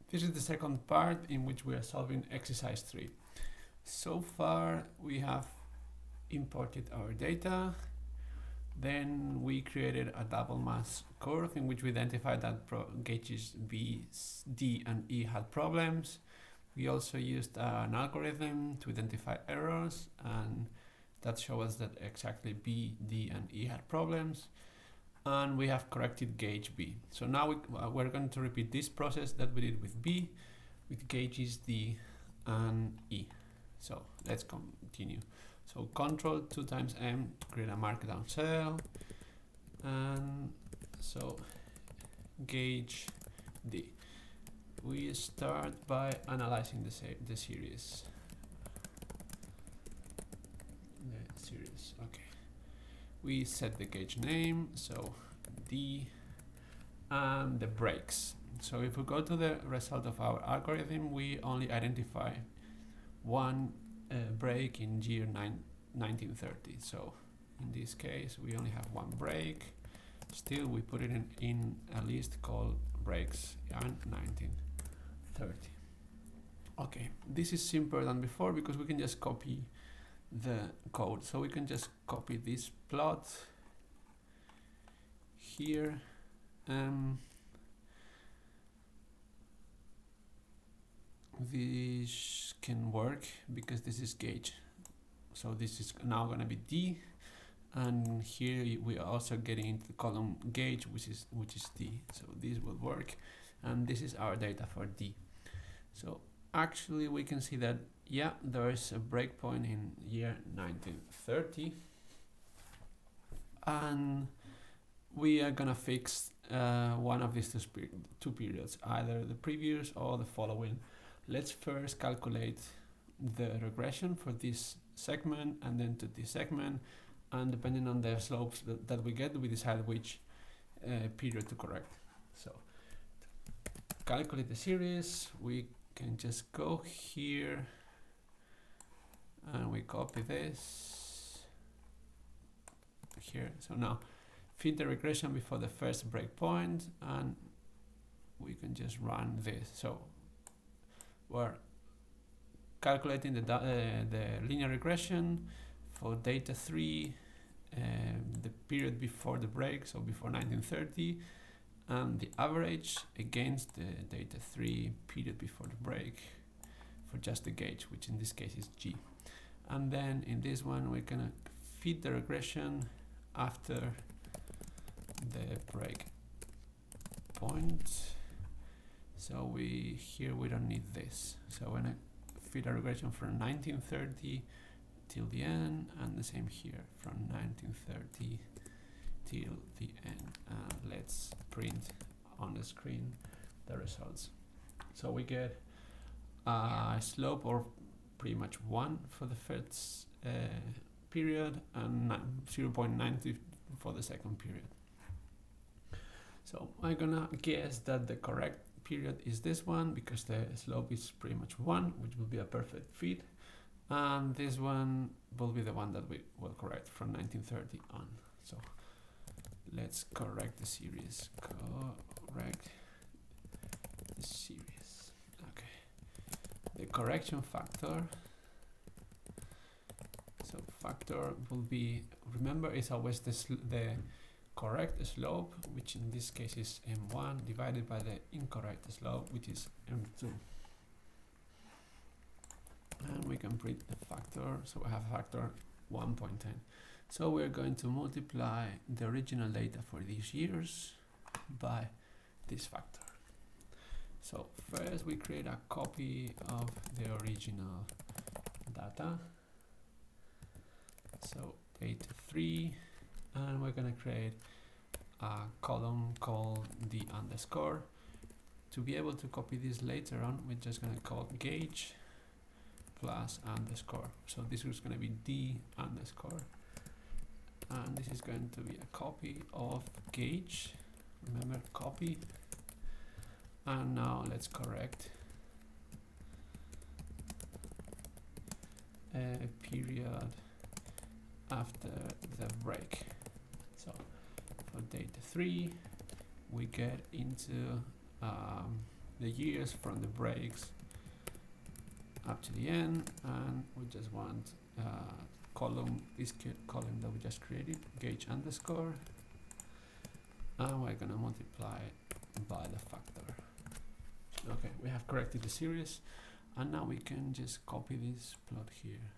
This is the second part in which we are solving exercise 3. So far we have imported our data, then we created a double mass curve in which we identified that gauges B, D and E had problems. We also used an algorithm to identify errors, and that shows us that exactly B, D and E had problems. And we have corrected gauge B. So now we're going to repeat this process that we did with B, with gauges D and E. So let's continue. So Control 2 times M to create a markdown cell, and so gauge D. We start by analyzing the series. Okay. We set the gauge name, so D, and the breaks. So if we go to the result of our algorithm, we only identify one break in year 1930. So in this case, we only have one break. Still, we put it in a list called breaks in 1930. Okay, this is simpler than before because we can just copy the code. So we can just copy this plot here. This can work because this is gauge. So this is now going to be D, and here we are also getting into the column gauge, which is D. So this will work, and this is our data for D. So actually we can see that, yeah, there is a breakpoint in year 1930, and we are gonna fix one of these two periods, either the previous or the following. Let's first calculate the regression for this segment and then to this segment, and depending on the slopes that we get, we decide which period to correct. So to calculate the series, we can just go here and we copy this here. So now fit the regression before the first breakpoint, and we can just run this. So we're calculating the linear regression for data 3, the period before the break, so before 1930, and the average against the data 3 period before the break for just the gauge, which in this case is G. And then in this one we're gonna feed the regression after the break point. So here we don't need this. So when I feed a regression from 1930 till the end, and the same here from 1930 till the end. Let's print on the screen the results. So we get a slope of pretty much 1 for the first period and 0.90 for the second period. So I'm gonna guess that the correct period is this one because the slope is pretty much 1, which will be a perfect fit, and this one will be the one that we will correct from 1930 on. So let's correct the series. Correct the series. Okay. The correction factor. So factor will be, remember, it's always the correct slope, which in this case is M1, divided by the incorrect slope, which is M2. And we can print the factor, so we have a factor 1.10. So we're going to multiply the original data for these years by this factor. So first we create a copy of the original data. So data 3, and we're going to create a column called the underscore. To be able to copy this later on, we're just going to call gauge plus underscore. So this is going to be D underscore, and this is going to be a copy of gauge. Remember, copy. And now let's correct a period after the break. So for data 3 we get into the years from the breaks up to the end, and we just want column, this column that we just created, gauge underscore, and we're gonna multiply by the factor. Okay, we have corrected the series, and now we can just copy this plot here.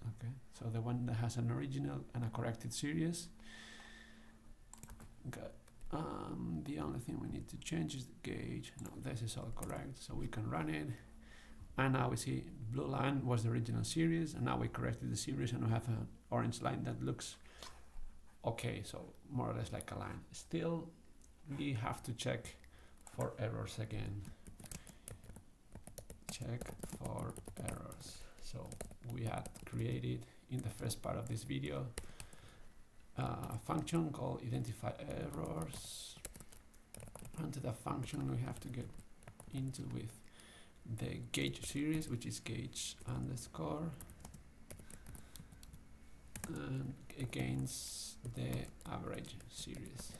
Okay, so the one that has an original and a corrected series. Good. The only thing we need to change is the gauge. No, this is all correct, so we can run it. And now we see blue line was the original series, and now we corrected the series, and we have an orange line that looks okay, so more or less like a line. Still, we have to check for errors again. Check for errors. So we had created in the first part of this video a function called identify errors, and to that function we have to get into with the gauge series, which is gauge underscore, and against the average series,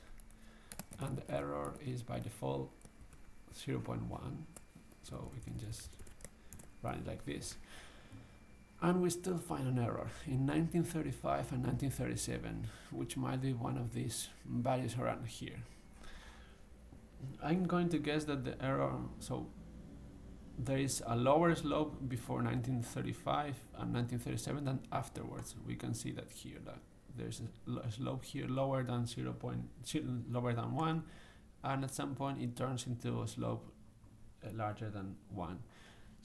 and the error is by default 0.1, so we can just run it like this. And we still find an error in 1935 and 1937, which might be one of these values around here. I'm going to guess that the error, so there is a lower slope before 1935 and 1937 than afterwards. We can see that here, that there's a slope here lower than lower than 1, and at some point it turns into a slope larger than 1.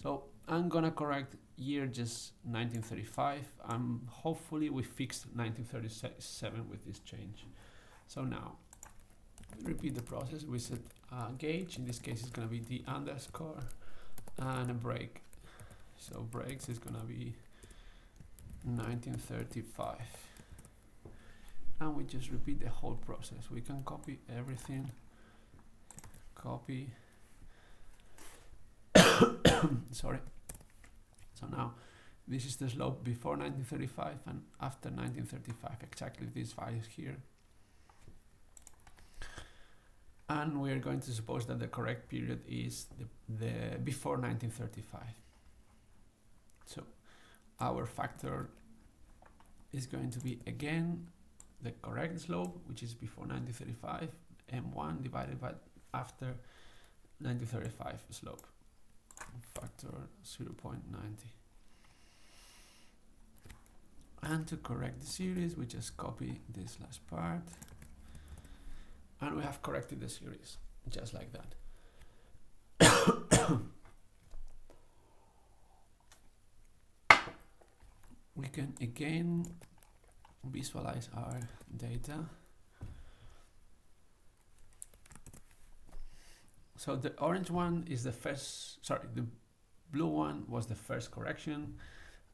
So I'm gonna correct year just 1935, and hopefully we fixed 1937 with this change. So now, repeat the process. We set a gauge, in this case it's gonna be the underscore, and a break. So breaks is gonna be 1935. And we just repeat the whole process. We can copy everything, copy, sorry. So now, this is the slope before 1935 and after 1935, exactly these values here. And we are going to suppose that the correct period is the before 1935. So our factor is going to be again the correct slope, which is before 1935, m1 divided by after 1935 slope, factor 0.90. And to correct the series, we just copy this last part, and we have corrected the series just like that. We can again visualize our data. So the orange one is the first, sorry, the blue one was the first correction,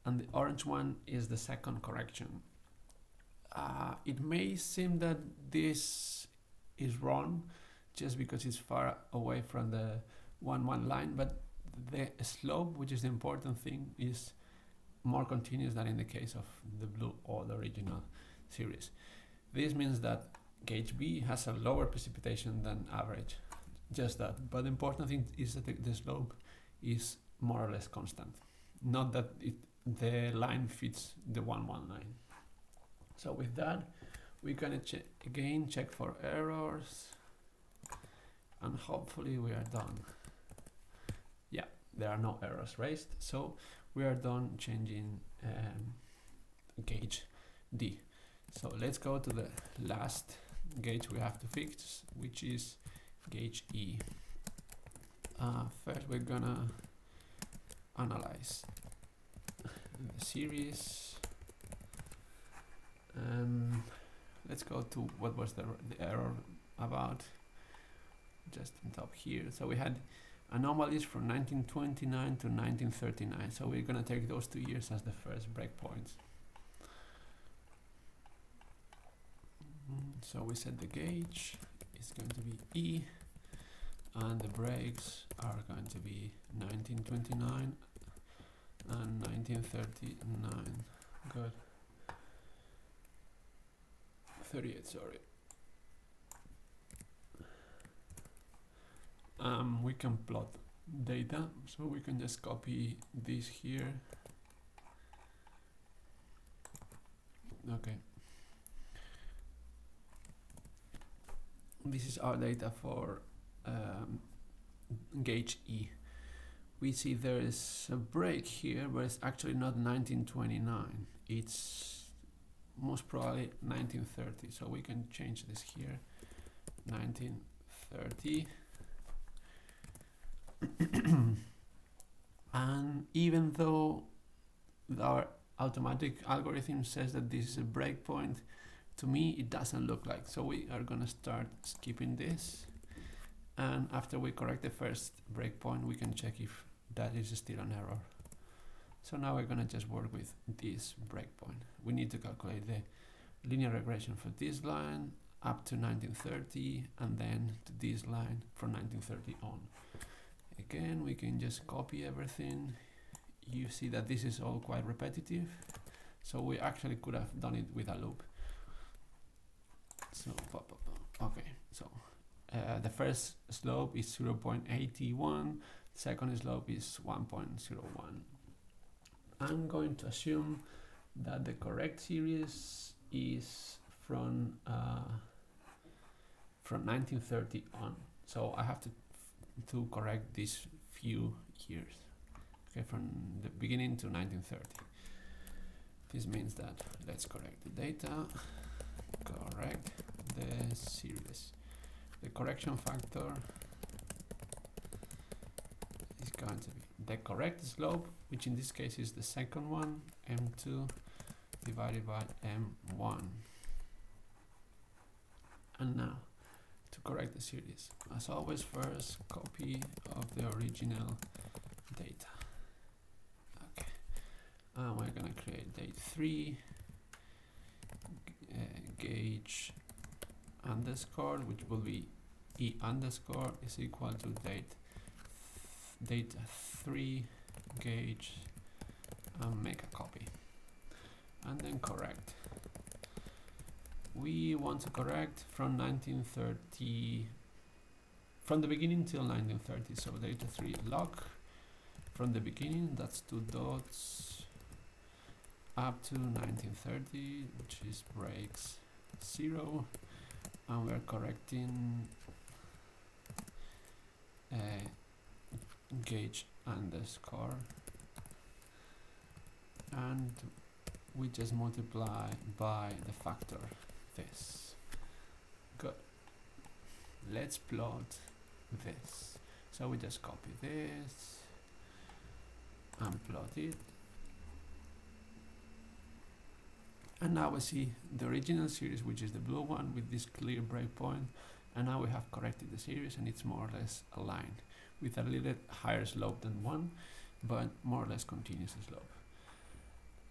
and the orange one is the second correction. It may seem that this is wrong just because it's far away from the 1-1 line, but the slope, which is the important thing, is more continuous than in the case of the blue or the original series. This means that gauge B has a lower precipitation than average, just that. But the important thing is that the slope is more or less constant, not that the line fits the 1-1 line. So with that, we can again check for errors, and hopefully we are done. Yeah, there are no errors raised, so we are done changing gauge D. So let's go to the last gauge we have to fix, which is gauge E. First we're gonna analyze the series. Let's go to what was the error about, just on top here. So we had anomalies from 1929 to 1939. So we're gonna take those 2 years as the first breakpoints. So we set the gauge, it's going to be E, and the breaks are going to be 1929 and 1939. Good. 38, sorry. we can plot data, so we can just copy this here. Okay. This is our data for gauge E. We see there is a break here, but it's actually not 1929. It's most probably 1930. So we can change this here, 1930. And even though our automatic algorithm says that this is a breakpoint, to me it doesn't look like. So we are gonna start skipping this, and after we correct the first breakpoint, we can check if that is still an error. So now we're gonna just work with this breakpoint. We need to calculate the linear regression for this line up to 1930, and then to this line from 1930 on. Again, we can just copy everything. You see that this is all quite repetitive, so we actually could have done it with a loop. So okay, so the first slope is 0.81, second slope is 1.01. I'm going to assume that the correct series is from 1930 on, so I have to correct these few years. Okay, from the beginning to 1930. This means that let's correct the data, correct the series. The correction factor is going to be the correct slope, which in this case is the second one, M2 divided by M1. And now, to correct the series, as always, first copy of the original data. Okay, and we're gonna create date 3, gauge underscore, which will be E underscore is equal to data 3 gauge, and make a copy, and then correct. We want to correct from 1930, from the beginning till 1930. So data 3 log from the beginning, that's 2 dots, up to 1930, which is breaks 0, and we're correcting gauge underscore, and we just multiply by the factor this. Good. Let's plot this. So we just copy this and plot it. And now we see the original series, which is the blue one with this clear breakpoint. And now we have corrected the series, and it's more or less aligned with a little higher slope than 1, but more or less continuous slope.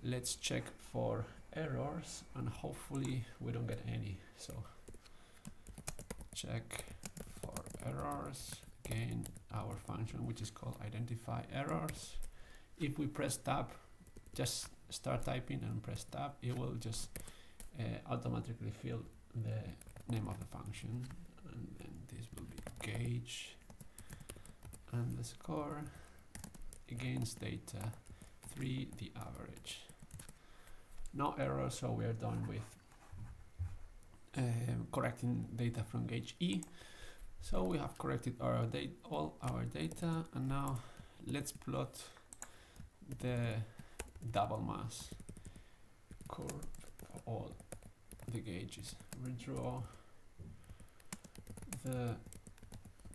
Let's check for errors, and hopefully we don't get any. So check for errors. Again, our function, which is called identify errors. If we press tab, just start typing and press tab, it will just automatically fill the name of the function, and then this will be gauge underscore against data 3, the average. No error, so we are done with correcting data from gauge E. So we have corrected our all our data, and now let's plot the double mass curve for all the gauges. Redraw the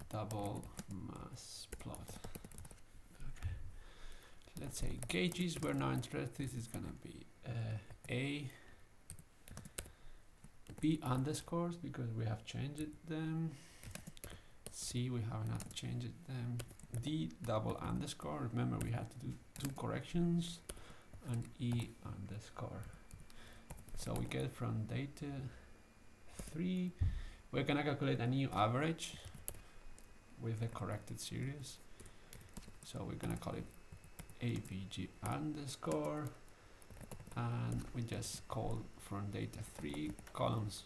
double mass plot. Okay. Let's say gauges we're not interested. This is gonna be A, B underscores because we have changed them. C, we have not changed them. D double underscore. Remember, we had to do 2 corrections, and E underscore. So we get from data 3. We're gonna calculate a new average with the corrected series. So we're gonna call it AVG underscore, and we just call from data 3 columns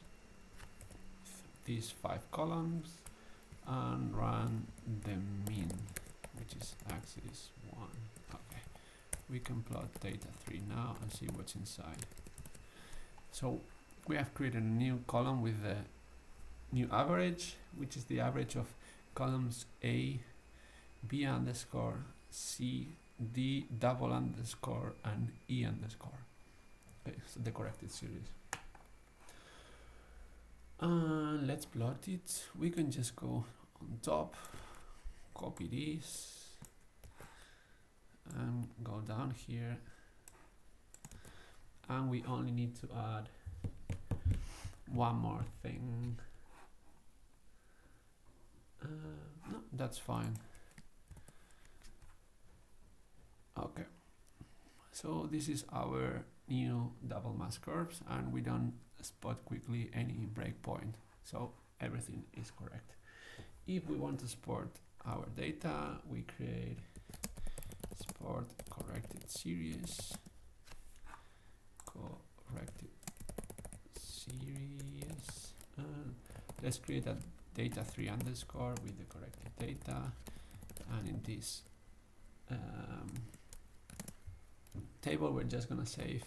these 5 columns, and run the mean, which is axis 1. Okay, we can plot data 3 now and see what's inside. So we have created a new column with the new average, which is the average of columns A, B underscore, C, D double underscore, and E underscore. Okay, so the corrected series. Let's plot it. We can just go on top, copy this, and go down here. And we only need to add one more thing. No, that's fine. Okay, so this is our new double mass curves, and we don't spot quickly any breakpoint, so everything is correct. If we want to export our data, we create export corrected series, and let's create a data 3 underscore with the corrected data, and in this table we're just gonna save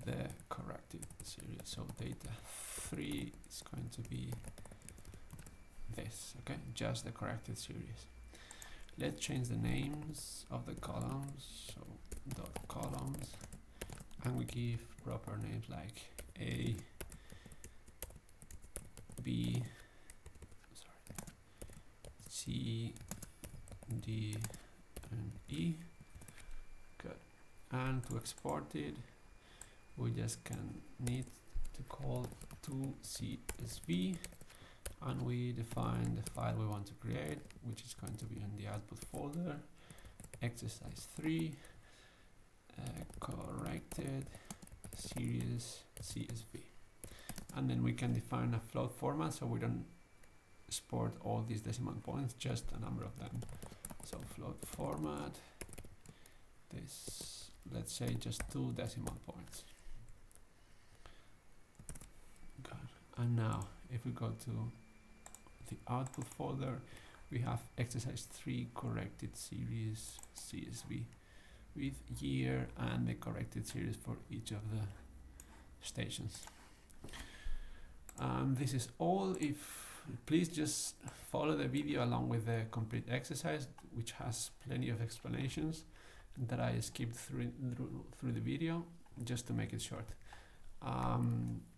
the corrected series. So data 3 is going to be this, okay, just the corrected series. Let's change the names of the columns, so dot columns, and we give proper names like A, B, C, D, and E. Good. And to export it, we just need to call to CSV, and we define the file we want to create, which is going to be in the output folder, exercise 3, corrected series CSV. And then we can define a float format, so we don't export all these decimal points, just a number of them. So float format, this, let's say just 2 decimal points. Good. And now if we go to the output folder, we have exercise 3 corrected series CSV with year and the corrected series for each of the stations. This is all. Please just follow the video along with the complete exercise, which has plenty of explanations that I skipped through the video just to make it short.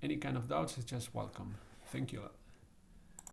Any kind of doubts is just welcome. Thank you.